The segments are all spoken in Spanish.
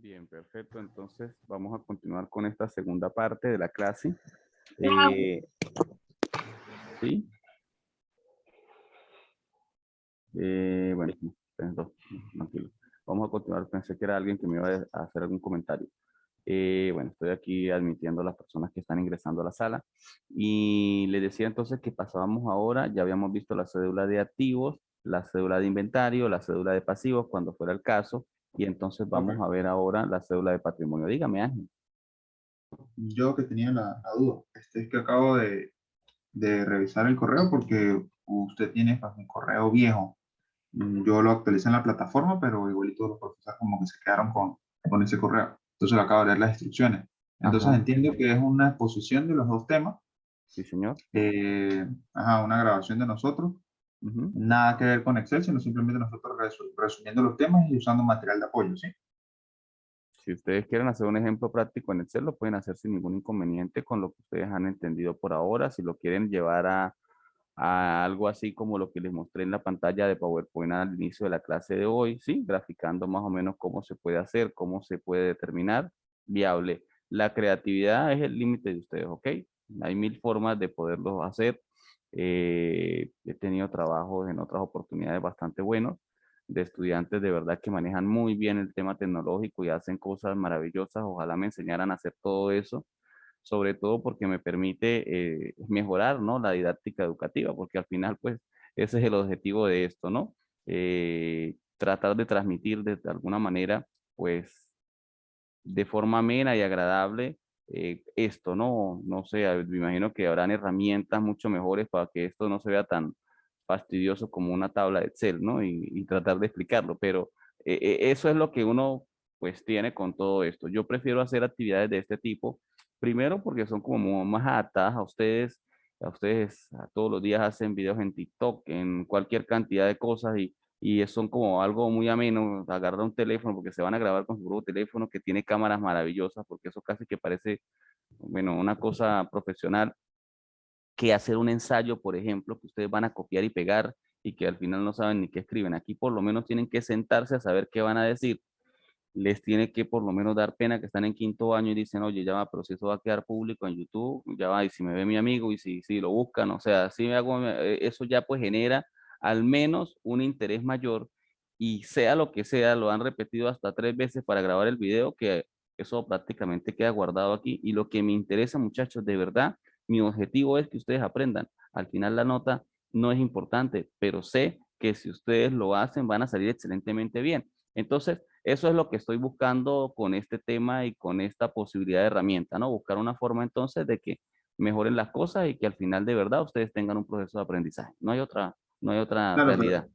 Bien, perfecto. Entonces vamos a continuar con esta segunda parte de la clase. ¿Sí? Bueno, tranquilo. Vamos a continuar. Pensé que era alguien que me iba a hacer algún comentario. Bueno, estoy aquí admitiendo a las personas que están ingresando a la sala. Y les decía entonces que pasábamos ahora, ya habíamos visto la cédula de activos, la cédula de inventario, la cédula de pasivos, cuando fuera el caso. Y entonces vamos a ver ahora la cédula de patrimonio. Dígame, Ángel. Yo que tenía la duda, es que acabo de revisar el correo porque usted tiene pues, un correo viejo. Yo lo actualicé en la plataforma, pero igualito los profesores como que se quedaron con ese correo. Entonces lo acabo de leer las instrucciones. Entonces Ajá, entiendo que es una exposición de los dos temas, sí, señor. una grabación de nosotros, Ujú. nada que ver con Excel, sino simplemente nosotros resumiendo los temas y usando material de apoyo, ¿sí? Si ustedes quieren hacer un ejemplo práctico en Excel, lo pueden hacer sin ningún inconveniente con lo que ustedes han entendido por ahora. Si lo quieren llevar a algo así como lo que les mostré en la pantalla de PowerPoint al inicio de la clase de hoy, ¿sí? Graficando más o menos cómo se puede hacer, cómo se puede determinar, viable. La creatividad es el límite de ustedes, ¿ok? Hay mil formas de poderlo hacer. He tenido trabajos en otras oportunidades bastante buenos de estudiantes de verdad que manejan muy bien el tema tecnológico y hacen cosas maravillosas. Ojalá me enseñaran a hacer todo eso, sobre todo porque me permite mejorar, ¿no? La didáctica educativa, porque al final, pues, ese es el objetivo de esto, ¿no? Tratar de transmitir de alguna manera, pues, de forma amena y agradable esto, ¿no? No sé, me imagino que habrán herramientas mucho mejores para que esto no se vea tan fastidioso como una tabla de Excel, ¿no? Y tratar de explicarlo, pero eso es lo que uno pues tiene con todo esto. Yo prefiero hacer actividades de este tipo, primero porque son como más adaptadas a ustedes a todos los días hacen videos en TikTok, en cualquier cantidad de cosas y son como algo muy ameno, agarrar un teléfono porque se van a grabar con su propio teléfono que tiene cámaras maravillosas, porque eso casi que parece, bueno, una cosa profesional, que hacer un ensayo, por ejemplo, que ustedes van a copiar y pegar y que al final no saben ni qué escriben. Aquí por lo menos tienen que sentarse a saber qué van a decir. Les tiene que por lo menos dar pena que están en quinto año y dicen, oye, ya va, pero si eso va a quedar público en YouTube, ya va, y si me ve mi amigo y si lo buscan, o sea, si me hago, eso ya pues genera al menos un interés mayor y sea lo que sea, lo han repetido hasta 3 veces para grabar el video, que eso prácticamente queda guardado aquí. Y lo que me interesa, muchachos, de verdad, mi objetivo es que ustedes aprendan. Al final la nota no es importante, pero sé que si ustedes lo hacen van a salir excelentemente bien. Entonces, eso es lo que estoy buscando con este tema y con esta posibilidad de herramienta, ¿no? Buscar una forma entonces de que mejoren las cosas y que al final de verdad ustedes tengan un proceso de aprendizaje. No hay otra Claro, realidad.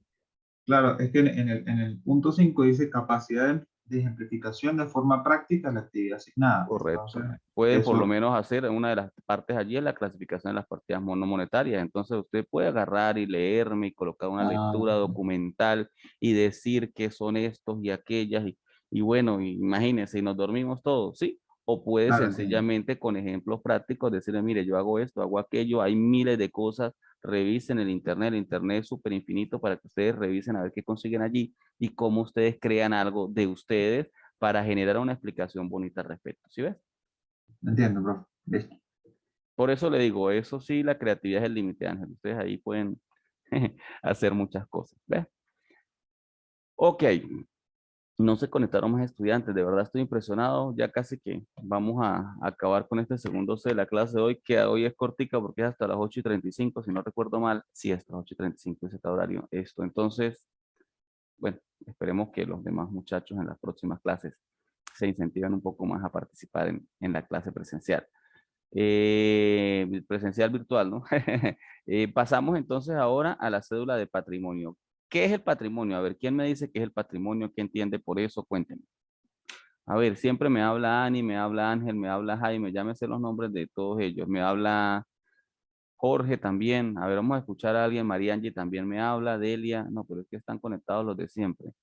claro, es que en el punto 5 dice capacidad de ejemplificación de forma práctica de la actividad asignada. Entonces, Correcto. Pueden por lo eso, menos hacer una de las partes allí en la clasificación de las partidas monomonetarias. Entonces usted puede agarrar y leerme y colocar una ah, lectura documental y decir qué son estos y aquellas. Y bueno, imagínense, y nos dormimos todos, ¿sí? O puede claro, entiendo. sencillamente con ejemplos prácticos decirle, mire, yo hago esto, hago aquello, hay miles de cosas, revisen el internet es súper infinito para que ustedes revisen a ver qué consiguen allí y cómo ustedes crean algo de ustedes para generar una explicación bonita al respecto, ¿sí ves? Entiendo, profe. Listo. Por eso le digo, eso sí, la creatividad es el límite, Ángel. Ustedes ahí pueden hacer muchas cosas, ¿ves? Ok, no se conectaron más estudiantes, de verdad estoy impresionado, ya casi que vamos a acabar con este segundo C de la clase de hoy, que hoy es cortica porque es hasta las 8:35, si no recuerdo mal, sí, hasta las 8:35 es este horario, esto, entonces, bueno, esperemos que los demás muchachos en las próximas clases se incentiven un poco más a participar en la clase presencial. Presencial virtual, ¿no? Pasamos entonces ahora a la cédula de patrimonio. ¿Qué es el patrimonio? A ver, ¿quién me dice qué es el patrimonio? ¿Qué entiende por eso? Cuéntenme. A ver, siempre me habla Ani, me habla Ángel, me habla Jaime, llámese los nombres de todos ellos. Me habla Jorge también. A ver, vamos a escuchar a alguien. María Angie también me habla. Delia. No, pero es que están conectados los de siempre.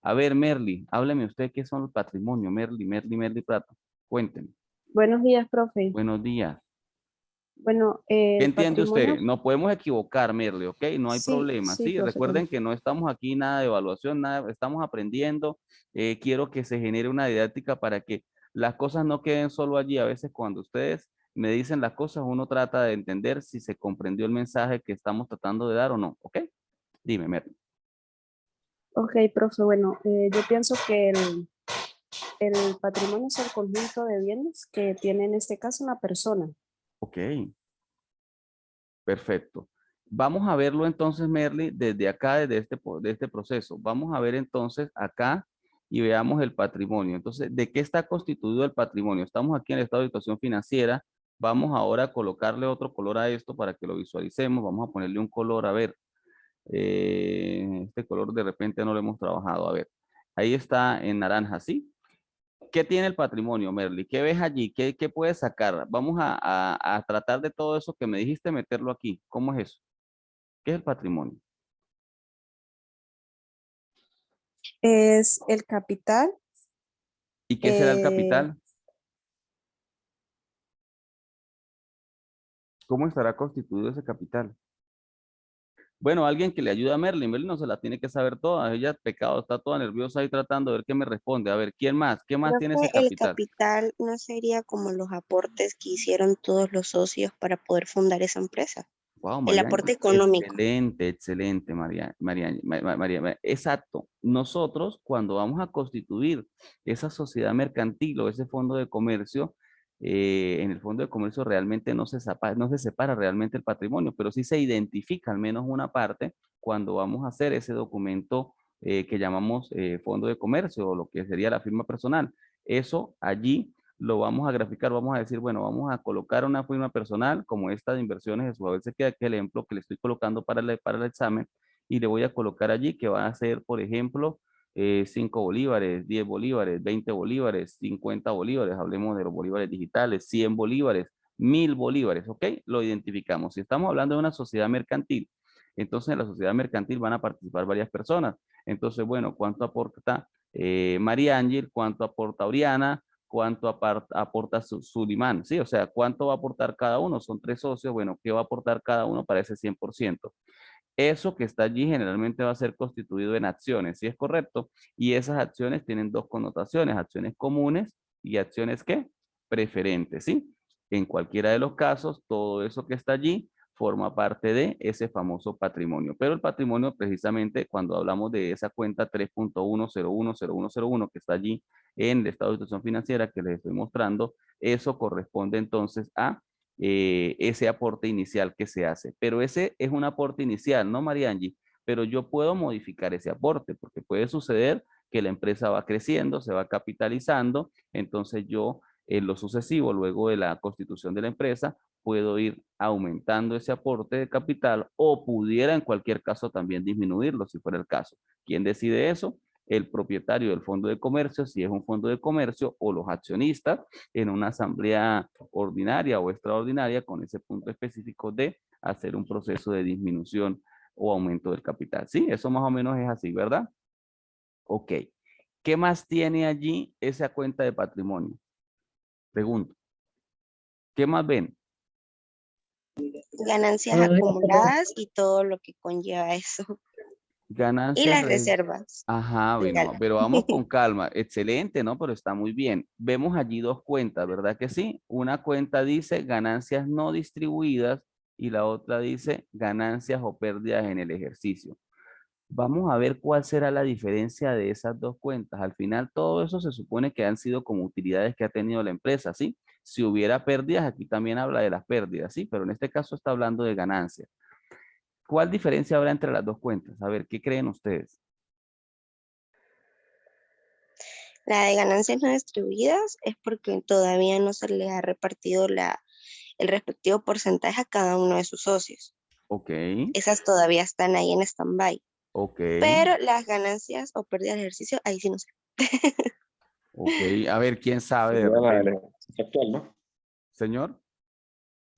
A ver, Merly, hábleme usted qué son el patrimonio. Merly Prato. Cuéntenme. Buenos días, profe. Buenos días. Bueno, ¿Qué el entiende patrimonio, usted? No podemos equivocar, Merle, ¿ok? No hay sí, problema, sí, ¿sí? profe. Recuerden que no estamos aquí nada de evaluación, nada, estamos aprendiendo. Quiero que se genere una didáctica para que las cosas no queden solo allí. A veces cuando ustedes me dicen las cosas, uno trata de entender si se comprendió el mensaje que estamos tratando de dar o no, ¿ok? Dime, Merle. Ok, profe, bueno, yo pienso que el patrimonio es el conjunto de bienes que tiene en este caso una persona. Ok, perfecto. Vamos a verlo entonces, Merly, desde acá, de este proceso. Vamos a ver entonces acá y veamos el patrimonio. Entonces, ¿de qué está constituido el patrimonio? Estamos aquí en el estado de situación financiera. Vamos ahora a colocarle otro color a esto para que lo visualicemos. Vamos a ponerle un color, a ver. Este color de repente no lo hemos trabajado. A ver, ahí está en naranja, ¿sí? ¿Qué tiene el patrimonio, Merly? ¿Qué ves allí? ¿Qué puedes sacar? Vamos a tratar de todo eso que me dijiste, meterlo aquí. ¿Cómo es eso? ¿Qué es el patrimonio? Es el capital, ¿Y qué será el eh, capital? ¿Cómo estará constituido ese capital? Bueno, alguien que le ayude a Merly. Merly no se la tiene que saber toda. Ella, pecado, está toda nerviosa ahí tratando de ver qué me responde. A ver, ¿quién más? ¿Qué más Creo tiene ese que el capital? capital no sería como los aportes que hicieron todos los socios para poder fundar esa empresa. Wow, El María, aporte económico. excelente, excelente, María. Exacto. Nosotros, cuando vamos a constituir esa sociedad mercantil o ese fondo de comercio, en el fondo de comercio realmente no se separa realmente el patrimonio, pero sí se identifica al menos una parte cuando vamos a hacer ese documento que llamamos fondo de comercio o lo que sería la firma personal. Eso allí lo vamos a graficar, vamos a decir, bueno, vamos a colocar una firma personal como esta de inversiones de su a veces queda aquel ejemplo que le estoy colocando para el examen y le voy a colocar allí que va a ser, por ejemplo, 5 bolívares, 10 bolívares, 20 bolívares, 50 bolívares, hablemos de los bolívares digitales, 100 bolívares, 1000 bolívares, ¿ok? Lo identificamos. Si estamos hablando de una sociedad mercantil, entonces en la sociedad mercantil van a participar varias personas. Entonces, bueno, ¿cuánto aporta María Ángel? ¿Cuánto aporta Oriana? ¿Cuánto aporta Sulimán? Sí, o sea, ¿cuánto va a aportar cada uno? Son tres socios, bueno, ¿qué va a aportar cada uno para ese 100%? Eso que está allí generalmente va a ser constituido en acciones, ¿sí es correcto? Y esas acciones tienen dos connotaciones, acciones comunes y acciones ¿qué? Preferentes, ¿sí? En cualquiera de los casos, todo eso que está allí forma parte de ese famoso patrimonio. Pero el patrimonio, precisamente, cuando hablamos de esa cuenta 3.1010101 que está allí en el estado de situación financiera que les estoy mostrando, eso corresponde entonces a ese aporte inicial que se hace. Pero ese es un aporte inicial, ¿no, Mariangi? Pero yo puedo modificar ese aporte porque puede suceder que la empresa va creciendo, se va capitalizando, entonces yo en lo sucesivo, luego de la constitución de la empresa, puedo ir aumentando ese aporte de capital o pudiera en cualquier caso también disminuirlo si fuera el caso. ¿Quién decide eso? El propietario del fondo de comercio, si es un fondo de comercio, o los accionistas en una asamblea ordinaria o extraordinaria con ese punto específico de hacer un proceso de disminución o aumento del capital. Sí, eso más o menos es así, ¿verdad? Ok. ¿Qué más tiene allí esa cuenta de patrimonio? Pregunto. ¿Qué más ven? Ganancias acumuladas y todo lo que conlleva eso. Y Ganancias. las reservas Ajá, bueno, legales. pero vamos con calma. Excelente, ¿no? Pero está muy bien. Vemos allí dos cuentas, ¿verdad que sí? Una cuenta dice ganancias no distribuidas y la otra dice ganancias o pérdidas en el ejercicio. Vamos a ver cuál será la diferencia de esas dos cuentas. Al final, todo eso se supone que han sido como utilidades que ha tenido la empresa, ¿sí? Si hubiera pérdidas, aquí también habla de las pérdidas, ¿sí? Pero en este caso está hablando de ganancias. ¿Cuál diferencia habrá entre las dos cuentas? A ver, ¿qué creen ustedes? La de ganancias no distribuidas es porque todavía no se le ha repartido el respectivo porcentaje a cada uno de sus socios. Ok, Esas todavía están ahí en stand-by. ok, Pero las ganancias o pérdidas de ejercicio, ahí sí no sé. ok. A ver, ¿quién sabe de Sería la repente? del ejercicio actual, ¿no? Señor,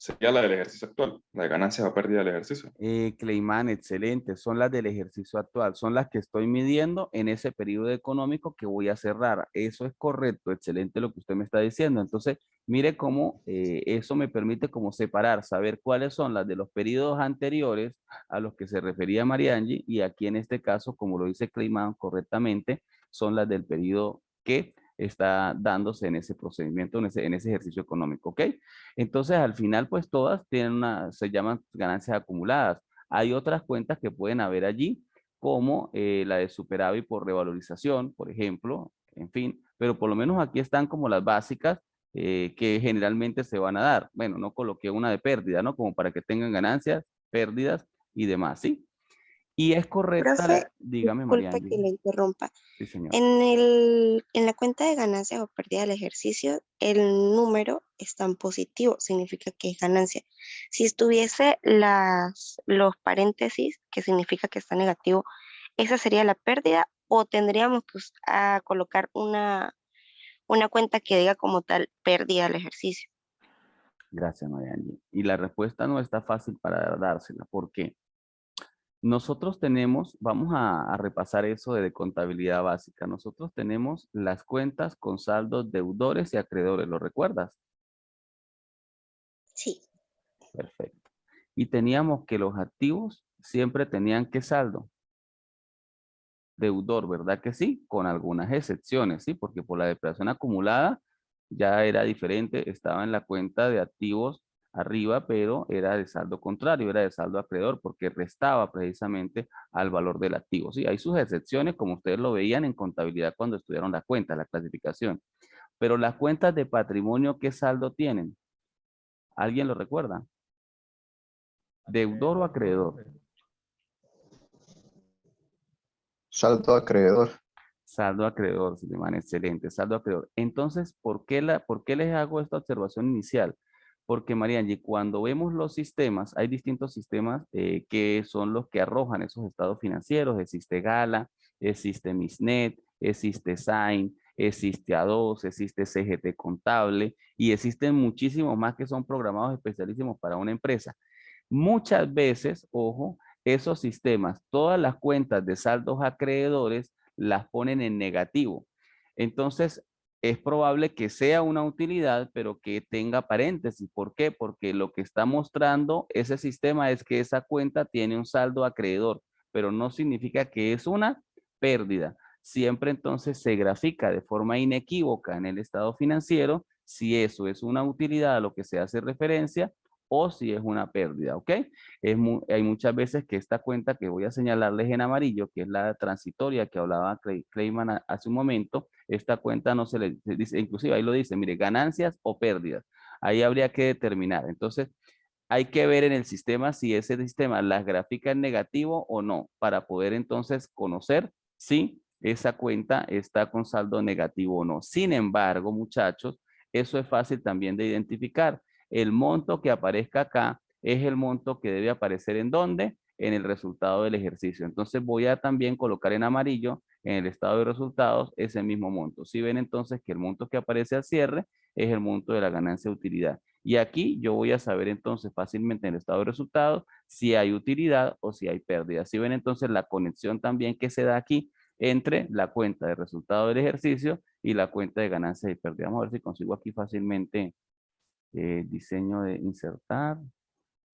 sería la del ejercicio actual, la de ganancias o pérdida del ejercicio. Cleiman, excelente. Son las del ejercicio actual. Son las que estoy midiendo en ese periodo económico que voy a cerrar. Eso es correcto. Excelente lo que usted me está diciendo. Entonces, mire cómo eso me permite como separar, saber cuáles son las de los periodos anteriores a los que se refería Mariangi. Y aquí en este caso, como lo dice Cleiman correctamente, son las del periodo que está dándose en ese procedimiento, en ese ejercicio económico. ¿Ok? Entonces, al final, pues todas tienen se llaman ganancias acumuladas. Hay otras cuentas que pueden haber allí, como la de superávit por revalorización, por ejemplo, en fin, pero por lo menos aquí están como las básicas que generalmente se van a dar. Bueno, no coloqué una de pérdida, ¿no? Como para que tengan ganancias, pérdidas y demás, ¿sí? Y es correcta, Profe, dígame, disculpe Marianne. que le interrumpa. Sí, señor. En la cuenta de ganancias o pérdida del ejercicio, el número está en positivo, significa que es ganancia. Si estuviese los paréntesis, que significa que está negativo, ¿esa sería la pérdida o tendríamos que colocar una cuenta que diga como tal pérdida del ejercicio? Gracias, Marianne. Y la respuesta no está fácil para dársela. ¿Por qué? Nosotros tenemos, vamos a repasar eso de contabilidad básica. Nosotros tenemos las cuentas con saldos deudores y acreedores, ¿lo recuerdas? Sí, Perfecto. Y teníamos que los activos siempre tenían que saldo deudor, ¿verdad que sí? Con algunas excepciones, ¿sí? Porque por la depreciación acumulada ya era diferente, estaba en la cuenta de activos arriba, pero era de saldo contrario, era de saldo acreedor, porque restaba precisamente al valor del activo, ¿sí? Hay sus excepciones, como ustedes lo veían en contabilidad cuando estudiaron la cuenta, la clasificación. Pero las cuentas de patrimonio, ¿qué saldo tienen? ¿Alguien lo recuerda? ¿Deudor o acreedor? Saldo acreedor. Saldo acreedor, Silvana, excelente, saldo acreedor. Entonces, ¿por qué les hago esta observación inicial? Porque, Mariangi, cuando vemos los sistemas, hay distintos sistemas que son los que arrojan esos estados financieros. Existe Gala, existe Misnet, existe Sign, existe A2, existe CGT Contable y existen muchísimos más que son programados especialísimos para una empresa. Muchas veces, ojo, esos sistemas, todas las cuentas de saldos acreedores las ponen en negativo. Entonces, es probable que sea una utilidad, pero que tenga paréntesis. ¿Por qué? Porque lo que está mostrando ese sistema es que esa cuenta tiene un saldo acreedor, pero no significa que es una pérdida. Siempre entonces se grafica de forma inequívoca en el estado financiero si eso es una utilidad a lo que se hace referencia o si es una pérdida, ¿ok? Hay muchas veces que esta cuenta que voy a señalarles en amarillo, que es la transitoria que hablaba Clayman hace un momento, esta cuenta no se dice, inclusive ahí lo dice, mire, ganancias o pérdidas. Ahí habría que determinar. Entonces, hay que ver en el sistema si ese sistema las grafica en negativo o no, para poder entonces conocer si esa cuenta está con saldo negativo o no. Sin embargo, muchachos, eso es fácil también de identificar. El monto que aparezca acá es el monto que debe aparecer ¿en dónde? En el resultado del ejercicio. Entonces voy a también colocar en amarillo en el estado de resultados ese mismo monto. Si ven entonces que el monto que aparece al cierre es el monto de la ganancia de utilidad. Y aquí yo voy a saber entonces fácilmente en el estado de resultados si hay utilidad o si hay pérdida. Si ven entonces la conexión también que se da aquí entre la cuenta de resultado del ejercicio y la cuenta de ganancias y pérdidas. Vamos a ver si consigo aquí fácilmente diseño de insertar,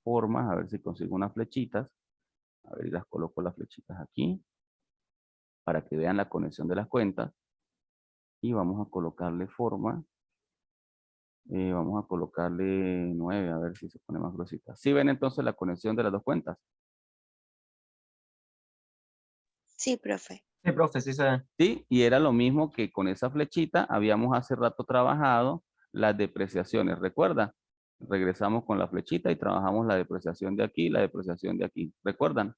formas, a ver si consigo unas flechitas. A ver, y las coloco las flechitas aquí para que vean la conexión de las cuentas. Y vamos a colocarle forma. Vamos a colocarle 9, a ver si se pone más gruesita. ¿Sí ven entonces la conexión de las dos cuentas? sí, profe. Sí, profe, sí se ve. Sí, y era lo mismo que con esa flechita habíamos hace rato trabajado las depreciaciones. ¿Recuerdan? Regresamos con la flechita y trabajamos la depreciación de aquí y la depreciación de aquí. ¿Recuerdan?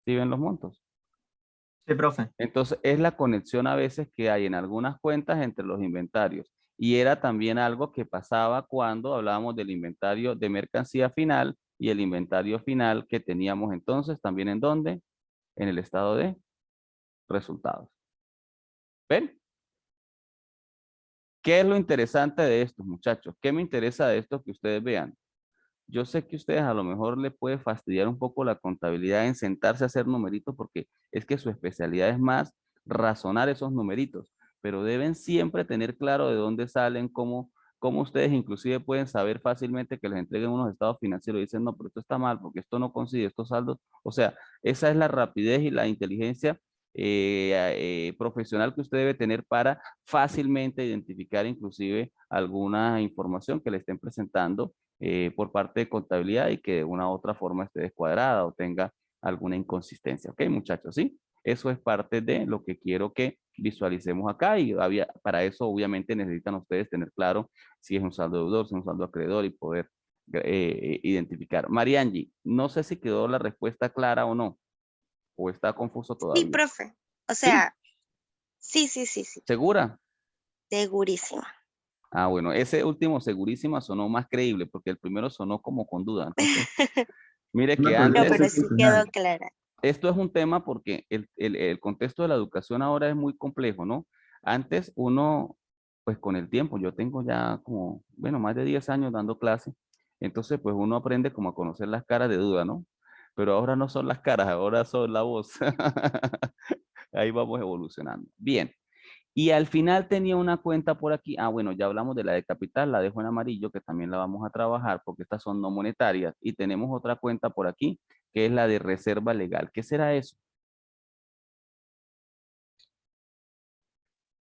¿Sí ven los montos? Sí, profe. Entonces, es la conexión a veces que hay en algunas cuentas entre los inventarios. Y era también algo que pasaba cuando hablábamos del inventario de mercancía final y el inventario final que teníamos entonces también en dónde? En el estado de resultados. ¿Ven? ¿Qué es lo interesante de estos, muchachos? ¿Qué me interesa de esto que ustedes vean? Yo sé que a ustedes a lo mejor les puede fastidiar un poco la contabilidad en sentarse a hacer numeritos porque es que su especialidad es más razonar esos numeritos, pero deben siempre tener claro de dónde salen, cómo ustedes inclusive pueden saber fácilmente que les entreguen unos estados financieros y dicen, no, pero esto está mal porque esto no consigue estos saldos. O sea, esa es la rapidez y la inteligencia profesional que usted debe tener para fácilmente identificar inclusive alguna información que le estén presentando por parte de contabilidad y que de una u otra forma esté descuadrada o tenga alguna inconsistencia. ¿Ok, muchachos? ¿Sí? Eso es parte de lo que quiero que visualicemos acá y para eso obviamente necesitan ustedes tener claro si es un saldo deudor, si es un saldo acreedor y poder identificar. Mariangi, no sé si quedó la respuesta clara o no, o está confuso Sí, todavía. profe. O ¿Sí? sea, sí, sí, sí, sí. ¿Segura? Segurísima. Ah, bueno, ese último segurísima sonó más creíble porque el primero sonó como con duda. Entonces, mire Una que No, pregunta antes pero sí quedó profesional. clara. esto es un tema porque el contexto de la educación ahora es muy complejo, ¿no? Antes uno, pues con el tiempo, yo tengo ya como, bueno, más de 10 años dando clases, entonces pues uno aprende como a conocer las caras de duda, ¿no? Pero ahora no son las caras, ahora son la voz. Ahí vamos evolucionando. Bien. Y al final tenía una cuenta por aquí. Ah, bueno, ya hablamos de la de capital, la dejo en amarillo, que también la vamos a trabajar porque estas son no monetarias. Y tenemos otra cuenta por aquí, que es la de reserva legal. ¿Qué será eso?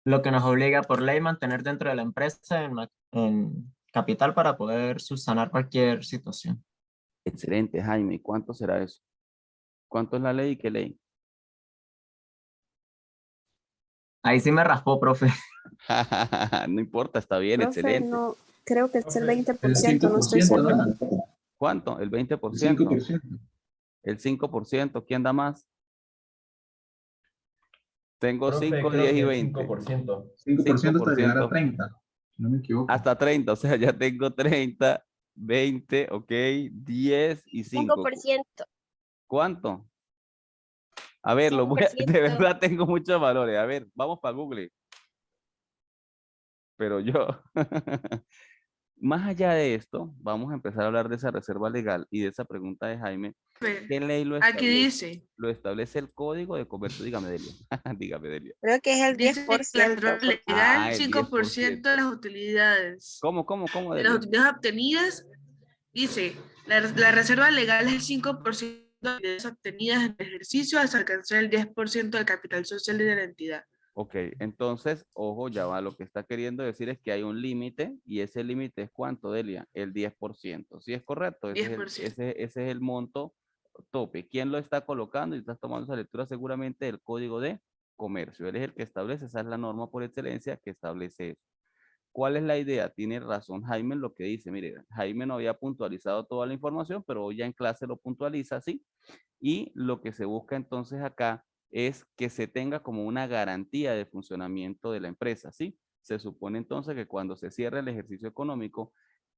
Lo que nos obliga por ley mantener dentro de la empresa en capital para poder subsanar cualquier situación. Excelente, Jaime. ¿Y cuánto será eso? ¿Cuánto es la ley y qué ley? Ahí sí me raspó, profe. No importa, está bien, Profe, excelente. no, creo que es el El 20%, no estoy 5%, segura. ¿no? ¿Cuánto? ¿El El 20%? 5%. ¿El 5%? ¿Quién da más? Tengo Profe, 5, creo 10 y que el 20. 5%. 5% hasta llegar a 5%. 30, si no me equivoco. Hasta 30, o sea, ya tengo 30, 20, ok, 10 y 5. 5%. ¿Cuánto? A ver, de 5%. verdad tengo muchos valores. A ver, vamos para Google. Pero yo, más allá de esto, vamos a empezar a hablar de esa reserva legal y de esa pregunta de Jaime. ¿Qué ley lo Aquí establece? dice, Lo establece el Código de Comercio. Dígame, Delia. Dígame, Delia. Creo que es el dice que la 10%, reserva profe. legal, El 5% 10%. de las utilidades. ¿Cómo, De las Delia? utilidades obtenidas, dice, la reserva legal es el 5% de las utilidades obtenidas en el ejercicio hasta alcanzar el 10% del capital social de la entidad. Ok, entonces, ojo, ya va, lo que está queriendo decir es que hay un límite y ese límite es ¿cuánto, Delia? El 10%. ¿Sí es correcto? Ese es 10%. ese es el monto tope. ¿Quién lo está colocando? Y estás tomando esa lectura seguramente del Código de Comercio. Él es el que establece, esa es la norma por excelencia que establece eso. ¿Cuál es la idea? Tiene razón Jaime en lo que dice. Mire, Jaime no había puntualizado toda la información, pero hoy ya en clase lo puntualiza, ¿sí? Y lo que se busca entonces acá es que se tenga como una garantía de funcionamiento de la empresa, ¿sí? Se supone entonces que cuando se cierre el ejercicio económico,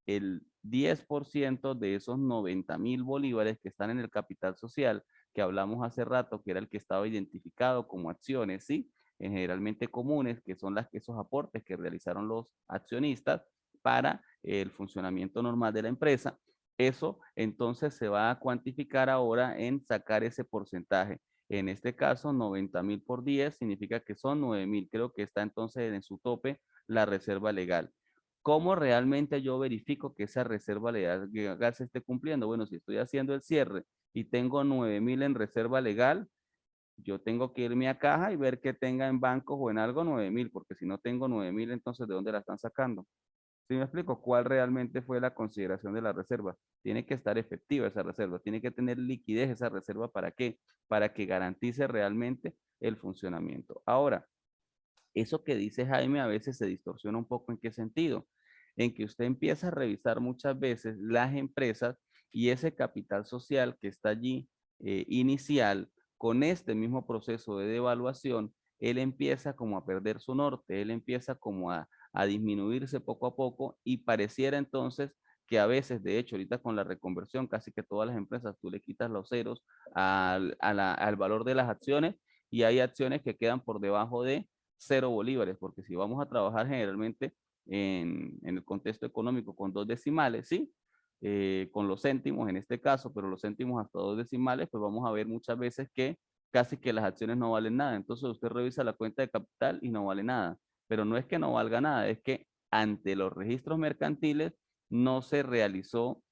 el 10% de esos 90.000 bolívares que están en el capital social, que hablamos hace rato, que era el que estaba identificado como acciones, ¿sí? Generalmente comunes, que son esos aportes que realizaron los accionistas para el funcionamiento normal de la empresa, eso entonces se va a cuantificar ahora en sacar ese porcentaje. En este caso, 90.000 por 10 significa que son 9.000. Creo que está entonces en su tope la reserva legal. ¿Cómo realmente yo verifico que esa reserva legal se esté cumpliendo? Bueno, si estoy haciendo el cierre y tengo 9.000 en reserva legal, yo tengo que irme a caja y ver que tenga en bancos o en algo 9.000, porque si no tengo 9.000, entonces ¿de dónde la están sacando? ¿Sí me explico? ¿Cuál realmente fue la consideración de la reserva? Tiene que estar efectiva esa reserva, tiene que tener liquidez esa reserva. ¿Para qué? Para que garantice realmente el funcionamiento. Ahora, eso que dice Jaime a veces se distorsiona un poco. ¿En qué sentido? En que usted empieza a revisar muchas veces las empresas y ese capital social que está allí inicial, con este mismo proceso de devaluación, él empieza como a perder su norte, él empieza como a disminuirse poco a poco y pareciera entonces que a veces, de hecho, ahorita con la reconversión, casi que todas las empresas, tú le quitas los ceros al valor de las acciones y hay acciones que quedan por debajo de 0 bolívares, porque si vamos a trabajar generalmente en el contexto económico con 2 decimales, ¿sí? Con los céntimos en este caso, pero los céntimos hasta 2 decimales, pues vamos a ver muchas veces que casi que las acciones no valen nada. Entonces usted revisa la cuenta de capital y no vale nada. Pero no es que no valga nada, es que ante los registros mercantiles no se realizó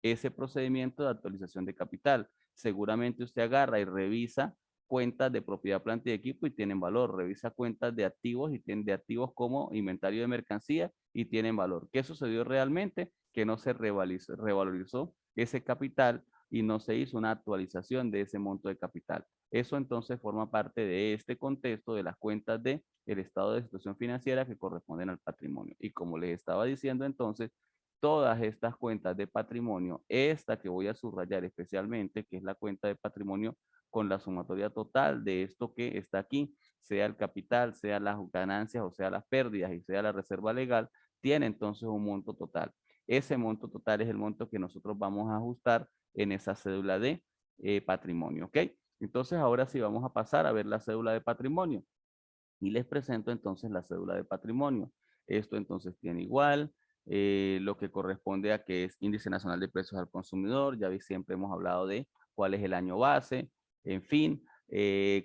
ese procedimiento de actualización de capital. Seguramente usted agarra y revisa cuentas de propiedad, planta y equipo y tienen valor. Revisa cuentas de activos y tienen de activos como inventario de mercancía y tienen valor. ¿Qué sucedió realmente? Que no se revalorizó ese capital y no se hizo una actualización de ese monto de capital. Eso entonces forma parte de este contexto de las cuentas del estado de situación financiera que corresponden al patrimonio. Y como les estaba diciendo entonces, todas estas cuentas de patrimonio, esta que voy a subrayar especialmente, que es la cuenta de patrimonio con la sumatoria total de esto que está aquí, sea el capital, sea las ganancias o sea las pérdidas y sea la reserva legal, tiene entonces un monto total. Ese monto total es el monto que nosotros vamos a ajustar en esa cédula de patrimonio, ¿ok? Entonces ahora sí vamos a pasar a ver la cédula de patrimonio y les presento entonces la cédula de patrimonio. Esto entonces tiene igual lo que corresponde a que es índice nacional de precios al consumidor. Ya siempre hemos hablado de cuál es el año base. En fin,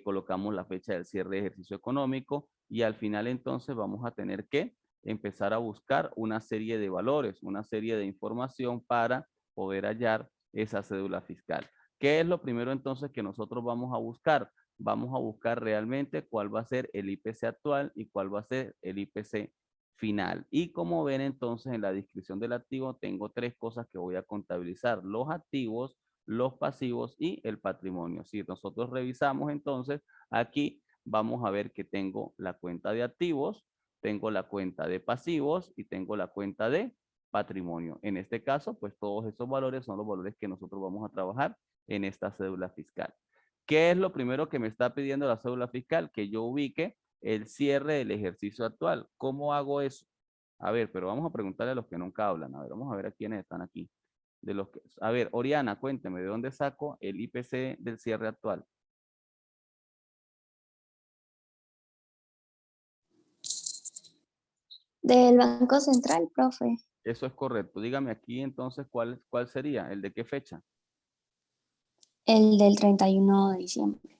colocamos la fecha del cierre de ejercicio económico y al final entonces vamos a tener que empezar a buscar una serie de valores, una serie de información para poder hallar esa cédula fiscal. ¿Qué es lo primero entonces que nosotros vamos a buscar? Vamos a buscar realmente cuál va a ser el IPC actual y cuál va a ser el IPC final. Y como ven entonces en la descripción del activo tengo 3 cosas que voy a contabilizar: los activos, los pasivos y el patrimonio. Si nosotros revisamos entonces aquí vamos a ver que tengo la cuenta de activos, tengo la cuenta de pasivos y tengo la cuenta de patrimonio. En este caso, pues todos esos valores son los valores que nosotros vamos a trabajar en esta cédula fiscal. ¿Qué es lo primero que me está pidiendo la cédula fiscal? Que yo ubique el cierre del ejercicio actual. ¿Cómo hago eso? A ver, pero vamos a preguntarle a los que nunca hablan. A ver, vamos a ver a quiénes están aquí. A ver, Oriana, cuénteme, ¿de dónde saco el IPC del cierre actual? Del Banco Central, profe. Eso es correcto. Dígame aquí entonces cuál sería, el de qué fecha. El del 31 de diciembre.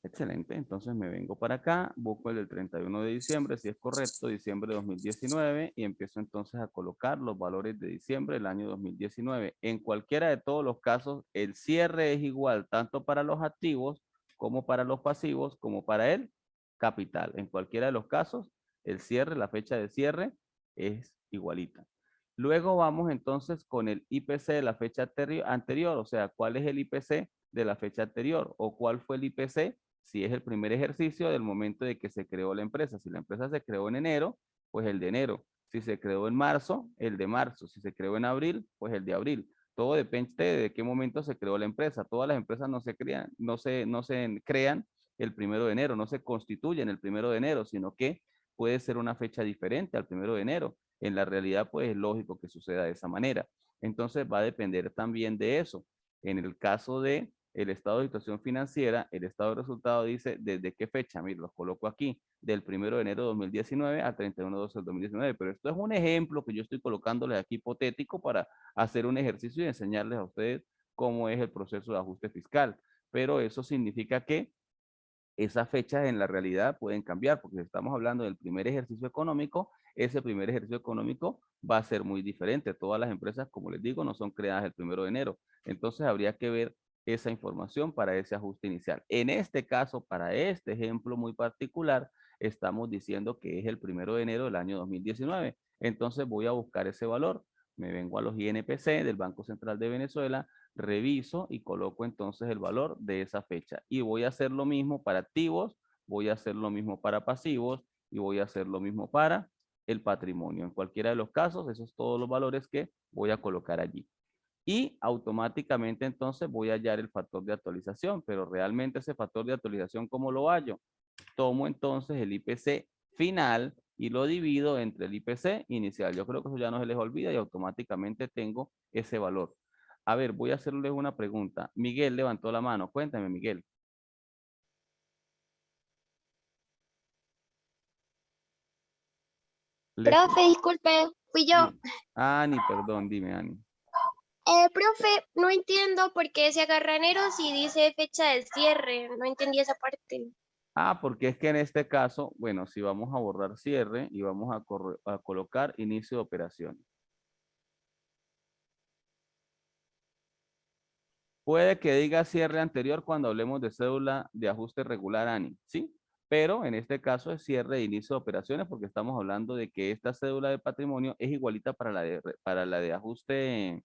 Excelente, entonces me vengo para acá, busco el del 31 de diciembre, si es correcto, diciembre de 2019, y empiezo entonces a colocar los valores de diciembre del año 2019. En cualquiera de todos los casos, el cierre es igual tanto para los activos como para los pasivos, como para el capital. En cualquiera de los casos, el cierre, la fecha de cierre es igualita. Luego vamos entonces con el IPC de la fecha anterior, o sea, ¿cuál es el IPC de la fecha anterior? ¿O cuál fue el IPC si es el primer ejercicio del momento de que se creó la empresa? Si la empresa se creó en enero, pues el de enero. Si se creó en marzo, el de marzo. Si se creó en abril, pues el de abril. Todo depende de qué momento se creó la empresa. Todas las empresas no se crean, no se crean el 1 de enero, no se constituyen el 1 de enero, sino que puede ser una fecha diferente al 1 de enero. En la realidad, pues es lógico que suceda de esa manera. Entonces va a depender también de eso. En el caso de el estado de situación financiera, el estado de resultado dice desde qué fecha. Mira, los coloco aquí, del 1 de enero de 2019 al 31 de 12 de 2019. Pero esto es un ejemplo que yo estoy colocándoles aquí hipotético para hacer un ejercicio y enseñarles a ustedes cómo es el proceso de ajuste fiscal. Pero eso significa que esas fechas en la realidad pueden cambiar, porque si estamos hablando del primer ejercicio económico, ese primer ejercicio económico va a ser muy diferente. Todas las empresas, como les digo, no son creadas el 1 de enero. Entonces habría que ver esa información para ese ajuste inicial. En este caso, para este ejemplo muy particular, estamos diciendo que es el 1 de enero del año 2019. Entonces voy a buscar ese valor. Me vengo a los INPC del Banco Central de Venezuela, reviso y coloco entonces el valor de esa fecha. Y voy a hacer lo mismo para activos, voy a hacer lo mismo para pasivos y voy a hacer lo mismo para el patrimonio. En cualquiera de los casos, esos son todos los valores que voy a colocar allí. Y automáticamente entonces voy a hallar el factor de actualización, pero realmente ese factor de actualización, ¿cómo lo hallo? Tomo entonces el IPC final y lo divido entre el IPC inicial. Yo creo que eso ya no se les olvida y automáticamente tengo ese valor. A ver, voy a hacerles una pregunta. Miguel levantó la mano. Cuéntame, Miguel. Le- Profe, disculpe, fui yo. Ani, perdón, dime, Ani. Profe, no entiendo por qué se agarra enero si dice fecha de cierre. No entendí esa parte. Ah, porque es que en este caso, bueno, si vamos a borrar cierre y vamos a colocar inicio de operaciones. Puede que diga cierre anterior cuando hablemos de cédula de ajuste regular ANI, ¿sí? Pero en este caso es cierre de inicio de operaciones porque estamos hablando de que esta cédula de patrimonio es igualita para la de ajuste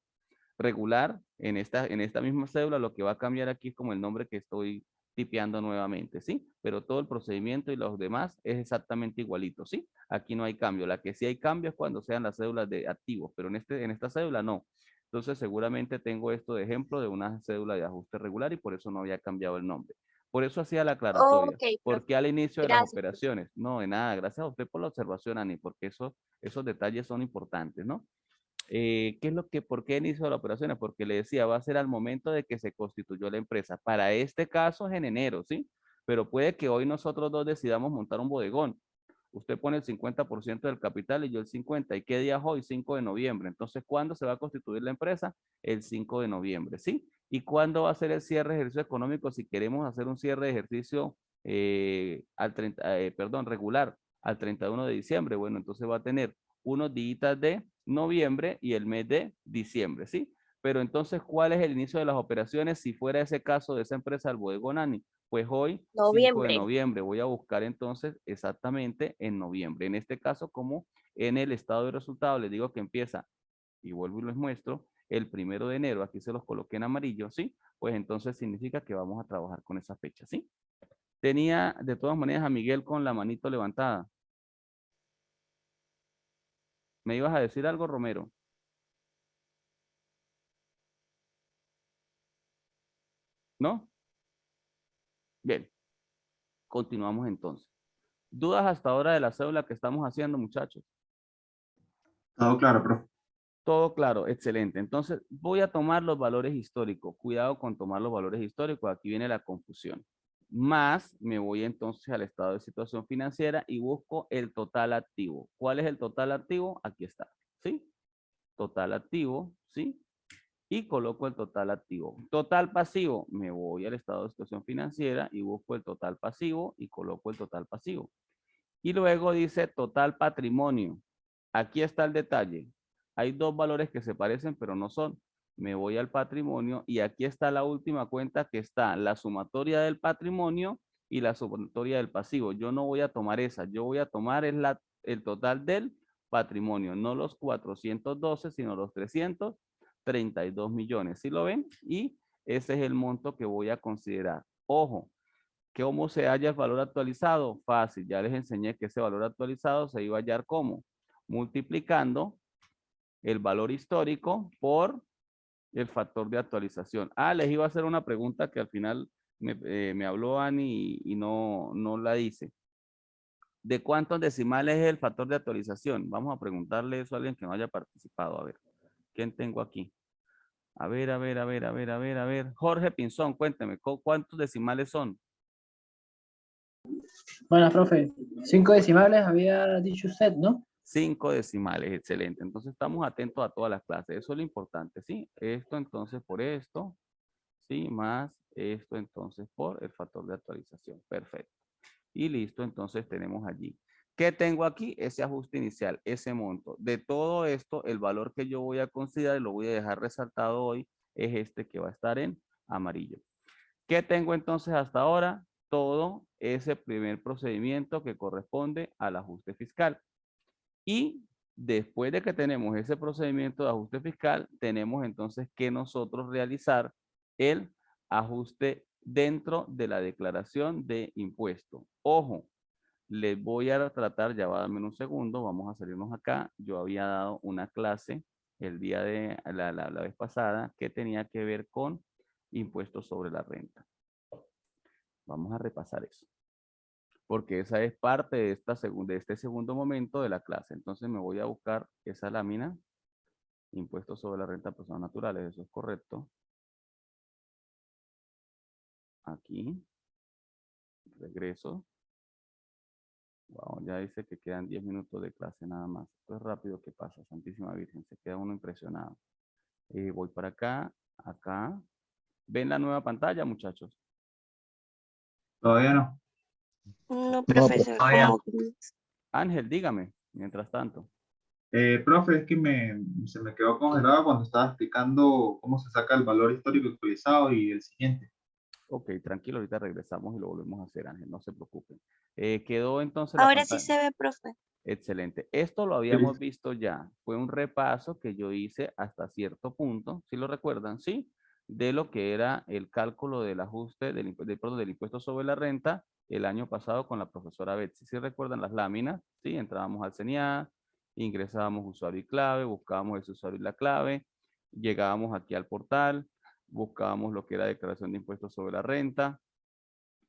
regular en esta misma cédula. Lo que va a cambiar aquí es como el nombre que estoy tipeando nuevamente, ¿sí? Pero todo el procedimiento y los demás es exactamente igualito, ¿sí? Aquí no hay cambio. La que sí hay cambio es cuando sean las cédulas de activos, pero en esta cédula no. Entonces seguramente tengo esto de ejemplo de una cédula de ajuste regular y por eso no había cambiado el nombre. Por eso hacía la aclaratoria. Ok, profe. Porque al inicio de las Gracias. operaciones, no, de nada, gracias a usted por la observación, Ani, porque esos detalles son importantes, ¿no? ¿Qué es lo que, por qué inició la operación? Porque le decía, va a ser al momento de que se constituyó la empresa. Para este caso es en enero, ¿sí? Pero puede que hoy nosotros dos decidamos montar un bodegón. Usted pone el 50% del capital y yo el 50%. ¿Y qué día es hoy? 5 de noviembre. Entonces, ¿cuándo se va a constituir la empresa? El 5 de noviembre, ¿sí? ¿Y cuándo va a ser el cierre de ejercicio económico si queremos hacer un cierre de ejercicio regular al 31 de diciembre? Bueno, entonces va a tener unos días de noviembre y el mes de diciembre, ¿sí? Pero entonces, ¿cuál es el inicio de las operaciones si fuera ese caso de esa empresa, el bodegón ANI? Pues hoy, 5 de Noviembre. noviembre, voy a buscar entonces exactamente en noviembre. En este caso, como en el estado de resultados, les digo que empieza, y vuelvo y les muestro, el 1 de enero, aquí se los coloqué en amarillo, ¿sí? Pues entonces significa que vamos a trabajar con esa fecha, ¿sí? Tenía de todas maneras a Miguel con la manito levantada. ¿Me ibas a decir algo, Romero? ¿No? Bien, continuamos entonces. ¿Dudas hasta ahora de la cédula que estamos haciendo, muchachos? Todo claro, profe. Todo claro, excelente. Entonces voy a tomar los valores históricos. Cuidado con tomar los valores históricos. Aquí viene la confusión. Más me voy entonces al estado de situación financiera y busco el total activo. ¿Cuál es el total activo? Aquí está. ¿Sí? Total activo. ¿Sí? Y coloco el total activo. Total pasivo. Me voy al estado de situación financiera y busco el total pasivo y coloco el total pasivo. Y luego dice total patrimonio. Aquí está el detalle. Hay dos valores que se parecen, pero no son. Me voy al patrimonio y aquí está la última cuenta que está la sumatoria del patrimonio y la sumatoria del pasivo. Yo no voy a tomar esa. Yo voy a tomar el total del patrimonio, no los 412, sino los 332 millones. ¿Sí lo ven? Y ese es el monto que voy a considerar. Ojo, ¿cómo se halla el valor actualizado? Fácil, ya les enseñé que ese valor actualizado se iba a hallar como multiplicando el valor histórico por el factor de actualización. Ah, les iba a hacer una pregunta que al final me habló Ani y no la hice. ¿De cuántos decimales es el factor de actualización? Vamos a preguntarle eso a alguien que no haya participado. A ver, ¿quién tengo aquí? A ver, a ver, a ver, a ver, a ver, a ver. Jorge Pinzón, cuénteme, ¿cuántos decimales son? Bueno, profe, 5 decimales había dicho usted, ¿no? 5 decimales, excelente. Entonces estamos atentos a todas las clases. Eso es lo importante, ¿sí? Esto entonces por esto, ¿sí? Más esto entonces por el factor de actualización. Perfecto. Y listo, entonces tenemos allí. ¿Qué tengo aquí? Ese ajuste inicial, ese monto. De todo esto, el valor que yo voy a considerar y lo voy a dejar resaltado hoy es este que va a estar en amarillo. ¿Qué tengo entonces hasta ahora? Todo ese primer procedimiento que corresponde al ajuste fiscal. Y después de que tenemos ese procedimiento de ajuste fiscal, tenemos entonces que nosotros realizar el ajuste dentro de la declaración de impuesto. Ojo, les voy a tratar, ya va a darme un segundo, vamos a salirnos acá. Yo había dado una clase el día de la vez pasada que tenía que ver con impuestos sobre la renta. Vamos a repasar eso porque esa es parte de, de este segundo momento de la clase. Entonces me voy a buscar esa lámina, impuestos sobre la renta de personas naturales, eso es correcto. Aquí, regreso. Wow, ya dice que quedan 10 minutos de clase nada más. Esto es rápido que pasa, Santísima Virgen. Se queda uno impresionado. Voy para acá, acá. ¿Ven la nueva pantalla, muchachos? Todavía no. No, profesor, Todavía. como que- Ángel, dígame, mientras tanto. Profe, es que se me quedó congelado cuando estaba explicando cómo se saca el valor histórico actualizado y el siguiente. Ok, tranquilo, ahorita regresamos y lo volvemos a hacer, Ángel, no se preocupen. Quedó entonces la Ahora sí pantalla. se ve, profe. Excelente. Esto lo habíamos visto ya. Fue un repaso que yo hice hasta cierto punto, si lo recuerdan, ¿sí? De lo que era el cálculo del ajuste perdón, del impuesto sobre la renta el año pasado con la profesora Betsy. Si recuerdan las láminas, ¿sí? Entrábamos al CENIAD, ingresábamos usuario y clave, buscábamos ese usuario y la clave, llegábamos aquí al portal, buscábamos lo que era declaración de impuestos sobre la renta,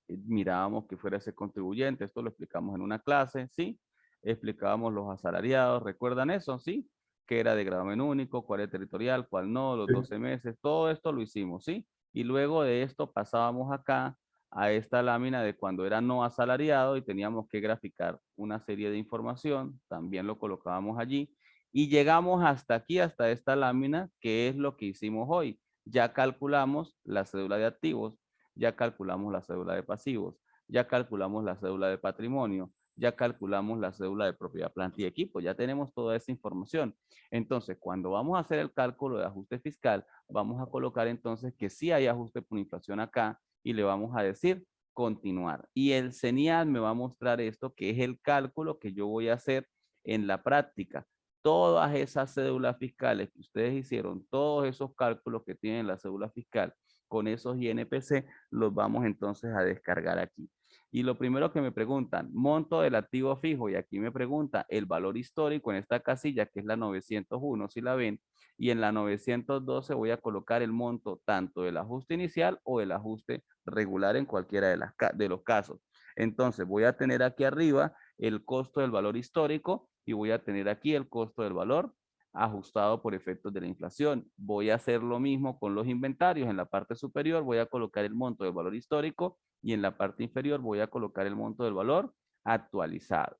mirábamos que fuera ese contribuyente, esto lo explicamos en una clase, ¿sí? Explicábamos los asalariados, ¿recuerdan eso? ¿Sí? Que era de gravamen único, cuál es territorial, cuál no, los 12 meses, todo esto lo hicimos, ¿sí? Y luego de esto pasábamos acá a esta lámina de cuando era no asalariado y teníamos que graficar una serie de información, también lo colocábamos allí y llegamos hasta aquí, hasta esta lámina, que es lo que hicimos hoy. Ya calculamos la cédula de activos, ya calculamos la cédula de pasivos, ya calculamos la cédula de patrimonio, ya calculamos la cédula de propiedad, planta y equipo, ya tenemos toda esa información. Entonces, cuando vamos a hacer el cálculo de ajuste fiscal, vamos a colocar entonces que sí hay ajuste por inflación acá y le vamos a decir continuar. Y el CENIAD me va a mostrar esto, que es el cálculo que yo voy a hacer en la práctica. Todas esas cédulas fiscales que ustedes hicieron, todos esos cálculos que tienen la cédula fiscal con esos INPC, los vamos entonces a descargar aquí. Y lo primero que me preguntan, monto del activo fijo, y aquí me pregunta el valor histórico en esta casilla, que es la 901, si la ven, y en la 912 voy a colocar el monto tanto del ajuste inicial o el ajuste regular en cualquiera de los casos. Entonces voy a tener aquí arriba el costo del valor histórico y voy a tener aquí el costo del valor ajustado por efectos de la inflación. Voy a hacer lo mismo con los inventarios. En la parte superior voy a colocar el monto del valor histórico y en la parte inferior voy a colocar el monto del valor actualizado.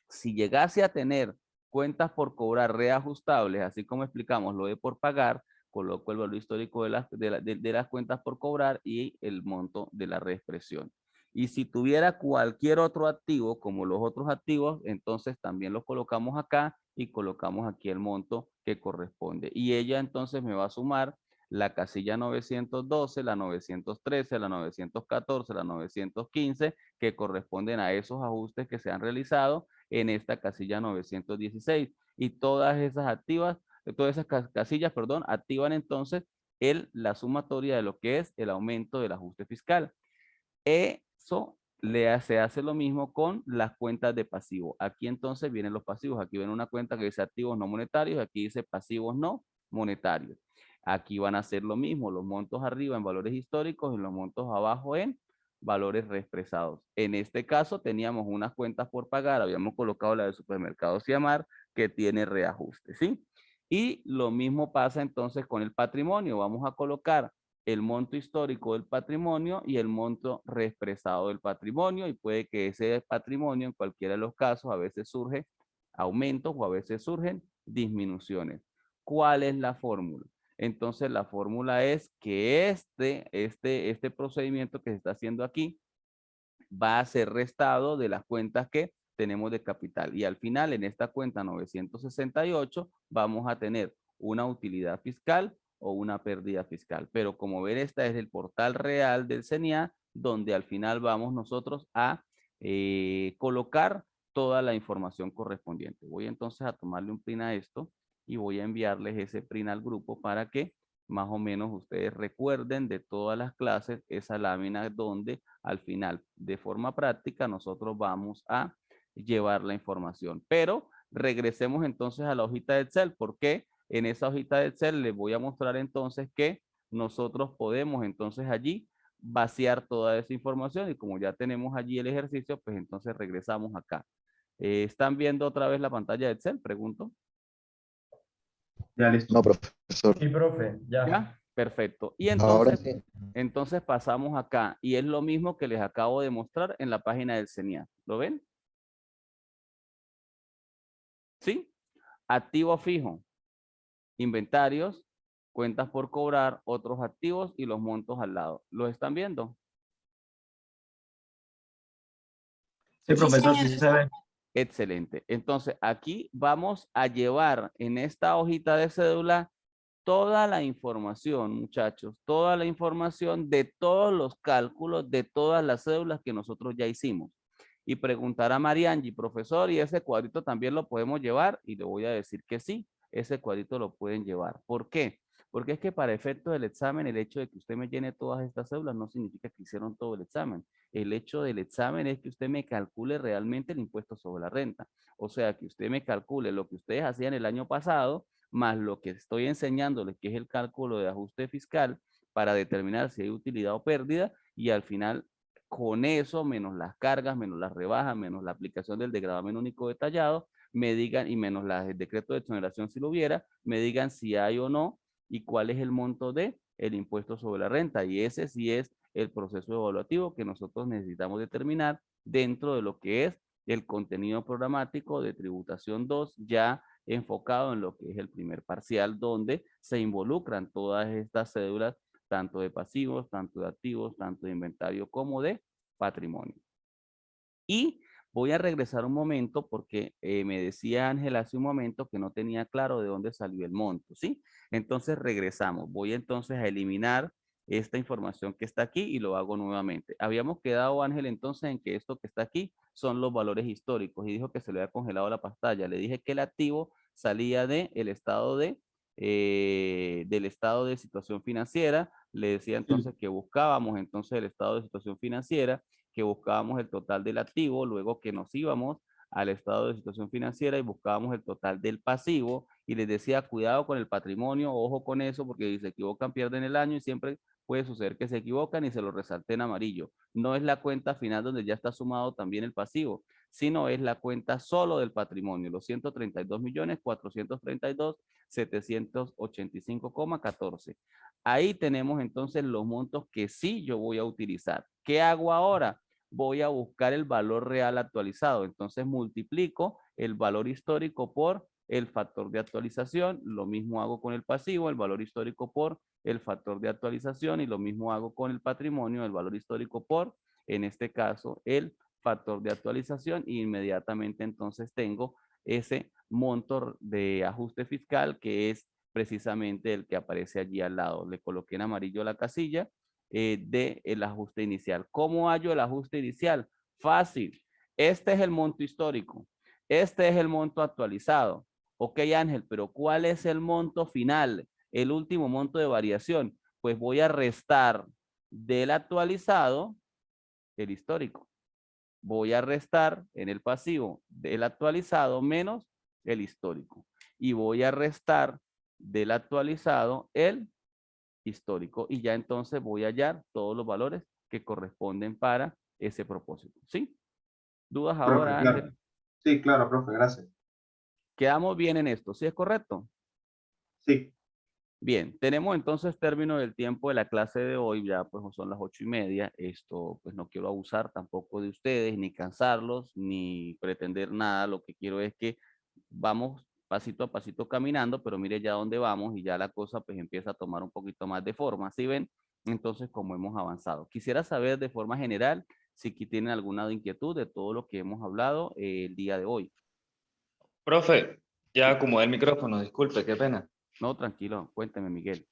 Si llegase a tener cuentas por cobrar reajustables, así como explicamos lo de por pagar, coloco el valor histórico de las cuentas por cobrar y el monto de la reexpresión. Y si tuviera cualquier otro activo, como los otros activos, entonces también lo colocamos acá y colocamos aquí el monto que corresponde. Y ella entonces me va a sumar la casilla 912, la 913, la 914, la 915, que corresponden a esos ajustes que se han realizado en esta casilla 916. Y todas esas casillas, perdón, activan entonces la sumatoria de lo que es el aumento del ajuste fiscal. Eso se hace lo mismo con las cuentas de pasivo. Aquí entonces vienen los pasivos. Aquí viene una cuenta que dice activos no monetarios. Aquí dice pasivos no monetarios. Aquí van a hacer lo mismo. Los montos arriba en valores históricos y los montos abajo en valores reexpresados. En este caso teníamos unas cuentas por pagar. Habíamos colocado la de supermercados Ciamar que tiene reajuste, ¿sí? Y lo mismo pasa entonces con el patrimonio. Vamos a colocar el monto histórico del patrimonio y el monto reexpresado del patrimonio, y puede que ese patrimonio en cualquiera de los casos a veces surge aumentos o a veces surgen disminuciones. ¿Cuál es la fórmula? Entonces la fórmula es que este procedimiento que se está haciendo aquí va a ser restado de las cuentas que tenemos de capital, y al final en esta cuenta 968 vamos a tener una utilidad fiscal o una pérdida fiscal. Pero como ven, esta es el portal real del CENIA, donde al final vamos nosotros a colocar toda la información correspondiente. Voy entonces a tomarle un print a esto y voy a enviarles ese print al grupo para que más o menos ustedes recuerden de todas las clases esa lámina donde al final de forma práctica nosotros vamos a llevar la información. Pero regresemos entonces a la hojita de Excel, porque en esa hojita de Excel les voy a mostrar entonces que nosotros podemos entonces allí vaciar toda esa información, y como ya tenemos allí el ejercicio, pues entonces regresamos acá. ¿Están viendo otra vez la pantalla de Excel? Pregunto. Ya listo. No, profesor. Sí, profe, ya. ¿Ya? Perfecto. Y Ahora entonces, sí. entonces pasamos acá y es lo mismo que les acabo de mostrar en la página del CENIAD. ¿Lo ven? ¿Sí? Activo fijo, inventarios, cuentas por cobrar, otros activos y los montos al lado. ¿Los están viendo? Sí, profesor, sí se ve. Excelente. Entonces, aquí vamos a llevar en esta hojita de cédula toda la información, muchachos, toda la información de todos los cálculos de todas las cédulas que nosotros ya hicimos. Y preguntar a Mariangi, profesor, ¿y ese cuadrito también lo podemos llevar? Y le voy a decir que sí, ese cuadrito lo pueden llevar. ¿Por qué? Porque es que para efectos del examen, el hecho de que usted me llene todas estas cédulas no significa que hicieron todo el examen. El hecho del examen es que usted me calcule realmente el impuesto sobre la renta. O sea, que usted me calcule lo que ustedes hacían el año pasado, más lo que estoy enseñándoles, que es el cálculo de ajuste fiscal, para determinar si hay utilidad o pérdida, y al final, con eso, menos las cargas, menos las rebajas, menos la aplicación del degravamen único detallado, me digan, y menos el decreto de exoneración si lo hubiera, me digan si hay o no, y cuál es el monto de el impuesto sobre la renta. Y ese sí es el proceso evaluativo que nosotros necesitamos determinar dentro de lo que es el contenido programático de tributación 2, ya enfocado en lo que es el primer parcial, donde se involucran todas estas cédulas, tanto de pasivos, tanto de activos, tanto de inventario como de patrimonio. Y voy a regresar un momento porque me decía Ángel hace un momento que no tenía claro de dónde salió el monto, ¿sí? Entonces regresamos. Voy entonces a eliminar esta información que está aquí y lo hago nuevamente. Habíamos quedado, Ángel, entonces en que esto que está aquí son los valores históricos y dijo que se le había congelado la pantalla. Le dije que el activo salía del estado de situación financiera. Le decía entonces que buscábamos entonces el estado de situación financiera, que buscábamos el total del activo, luego que nos íbamos al estado de situación financiera y buscábamos el total del pasivo, y les decía, cuidado con el patrimonio, ojo con eso, porque si se equivocan pierden el año, y siempre puede suceder que se equivocan y se lo resalté en amarillo. No es la cuenta final donde ya está sumado también el pasivo, sino es la cuenta solo del patrimonio, los 132.432.785,14. Ahí tenemos entonces los montos que sí yo voy a utilizar. ¿Qué hago ahora? Voy a buscar el valor real actualizado. Entonces multiplico el valor histórico por el factor de actualización. Lo mismo hago con el pasivo, el valor histórico por el factor de actualización, y lo mismo hago con el patrimonio, el valor histórico por, en este caso, el factor de actualización, y inmediatamente entonces tengo ese monto de ajuste fiscal que es precisamente el que aparece allí al lado. Le coloqué en amarillo la casilla del ajuste inicial. ¿Cómo hallo el ajuste inicial? Fácil. Este es el monto histórico. Este es el monto actualizado. Ok, Ángel, pero ¿cuál es el monto final? El último monto de variación. Pues voy a restar del actualizado el histórico. Voy a restar en el pasivo del actualizado menos el histórico. Y voy a restar del actualizado el histórico, y ya entonces voy a hallar todos los valores que corresponden para ese propósito. ¿Sí? ¿Dudas ahora, Profe, Ángel? claro. Sí, claro, profe, gracias. ¿Quedamos bien en esto? ¿Sí es correcto? Sí. Bien, tenemos entonces término del tiempo de la clase de hoy, ya pues son las 8:30. Esto pues no quiero abusar tampoco de ustedes, ni cansarlos, ni pretender nada. Lo que quiero es que vamos pasito a pasito caminando, pero mire ya dónde vamos y ya la cosa pues empieza a tomar un poquito más de forma, ¿sí ven? Entonces, como hemos avanzado. Quisiera saber de forma general si aquí tienen alguna inquietud de todo lo que hemos hablado el día de hoy. Profe, ya Sí. acomodé el micrófono, disculpe, qué pena. No, tranquilo, cuénteme, Miguel.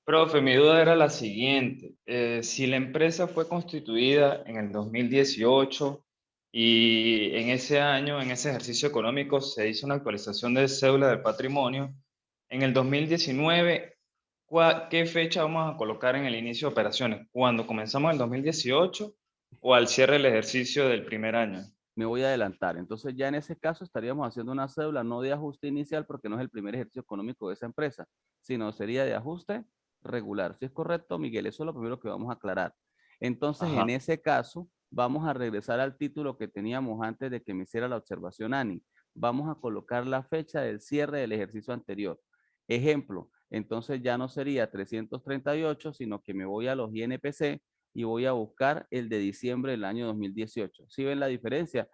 Profe, mi duda era la siguiente. Si la empresa fue constituida en el 2018 y en ese año, en ese ejercicio económico, se hizo una actualización de cédula del patrimonio, en el 2019, ¿qué fecha vamos a colocar en el inicio de operaciones? ¿Cuándo comenzamos el 2018 o al cierre del ejercicio del primer año? Me voy a adelantar. Entonces ya en ese caso estaríamos haciendo una cédula no de ajuste inicial, porque no es el primer ejercicio económico de esa empresa, sino sería de ajuste regular. ¿Sí es correcto, Miguel? Eso es lo primero que vamos a aclarar. Entonces, Ajá. en ese caso, vamos a regresar al título que teníamos antes de que me hiciera la observación, Ani. Vamos a colocar la fecha del cierre del ejercicio anterior. Ejemplo, entonces ya no sería 338, sino que me voy a los INPC y voy a buscar el de diciembre del año 2018. ¿Sí ven la diferencia?